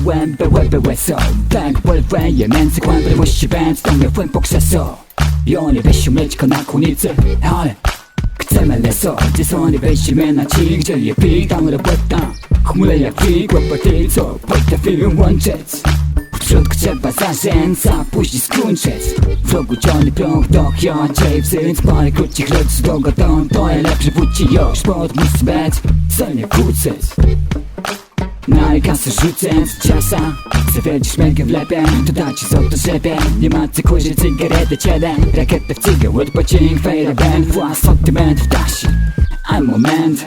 łeso Tak vuelve między kłęby właściwie stąd fue pokrzeszo I oni wysił mleczko na kunicy Ale chcemy leso Gdzie są oni wejścimy na ci Gdzie je pik tam robota Chmule jak fig łopoty co potrafią łączyć W środku trzeba zarzęć a później skończyć W rogu ciągnie prąg do kiocie Wzyć parę krótkich rodzów do gotown To najlepszy wódci już pod mój zbędź Celnie kłócić Na kasę rzucąc ciasa Zawiedzisz szmelkę w lepie To da ci złoto rzepie Nie ma cyklu, że cygaretę ciebie Rakietę w cygę, odpoczynek, fejre band Włas sortyment w dasi A moment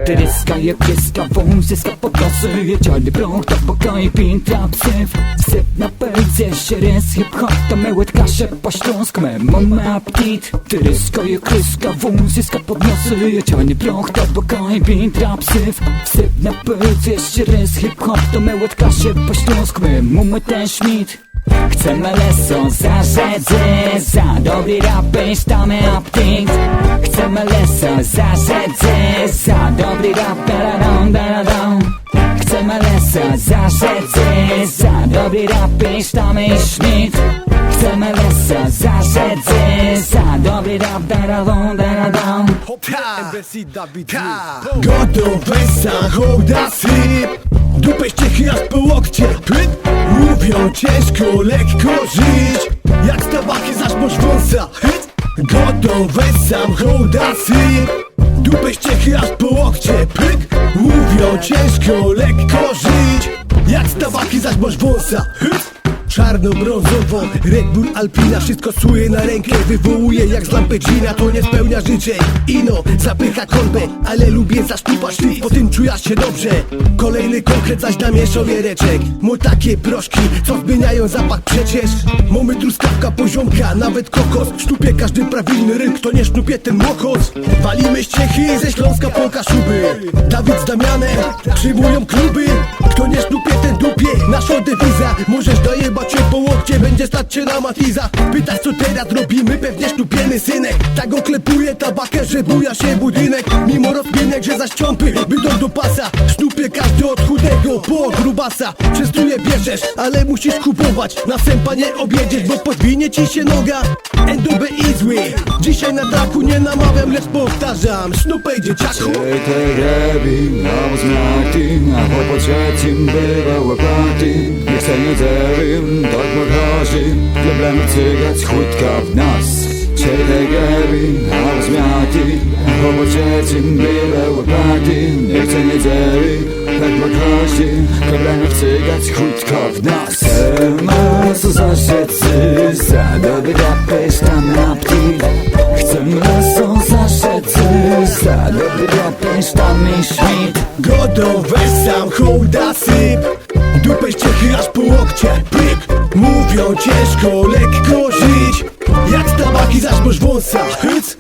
Tryskaje, pryska, wąs, zyska podnosy Jedziony prąg, to pokoi, pintra, psyw Syp na pędzie, sierys, hip-hop To my łydkasze po śląsku, my mamy apetit Tryskaje, kryska, wąs, zyska podnosy Jedziony prąg, to pokoi, pintra, psyw Syp na pędzie, sierys, hip-hop To my łydkasze po śląsku, my mamy ten szmit Chcemy leso za rzedzie Za dobry rap, stamy apetit Chcemy leso za rzedzie Za dobry rap, da-da-dum. Chcemy leso za rzedzie Za dobry rap, stamy szmit Chcemy leso za rzedzie Za dobry rap, da-da-dum. Gotowy samochoda syp Dupę ściechy aż po łokcie pyt Mówią ciężko, lekko żyć Jak z tabaki zażmoż wąsa hyt Gotowy samochoda syp Dupę ściechy aż po łokcie pyt Mówią ciężko, lekko żyć Jak z tabaki zażmoż wąsa hyt Czarno-brązowo, Red Bull Alpina Wszystko słuje na rękę, wywołuje jak z lampy Gina To nie spełnia życzeń, ino zapycha kolbę Ale lubię zasztupać szlif, po tym czujasz się dobrze Kolejny konkret zaś namieszał wiereczek Mo takie proszki, co zmieniają zapach przecież Mamy truskawka, poziomka, nawet kokos Sznupie każdy prawilny ryk, to nie sznupie ten mokos Walimy ściechy ze Śląska po Kaszuby Dawid z Damianem przyjmują kluby Kto nie sznupie ten dupie, nasza dewiza Możesz dojebać cię po łokcie, będzie stać cię na Matiza Pytasz co teraz robimy, pewnie sztupiemy synek Tak oklepuje tabakę, że buja się budynek Mimo rozpięnek, że zaś ciąpy bydą do pasa Sznupie każdy od chudego po grubasa Częstuje bierzesz, ale musisz kupować Na sępa nie objedziesz, bo podwinie ci się noga NDB is zły, dzisiaj na traku nie namawiam, lecz powtarzam Sznupej dzieciaku Na oznaki, a po trzecim bywa łopaty Nie chcę nie zerym, tak mokarzy Problemy cygać, chłódka w nas Czertegery, a oznaki, a po trzecim bywa łopaty Nie chcę nie zerym, tak mokarzy Problemy cygać, chłódka w nas Ma co za rzeczy, za dobry rapy, sztamy aptit Chcemy są za rzeczy, za dobry rapy, sztamy szmit Gotowe samochoda syp Dupę ściechy aż po łokcie pyk Mówią ciężko, lekko żyć Jak z tabaki zaś masz wąsa hyc,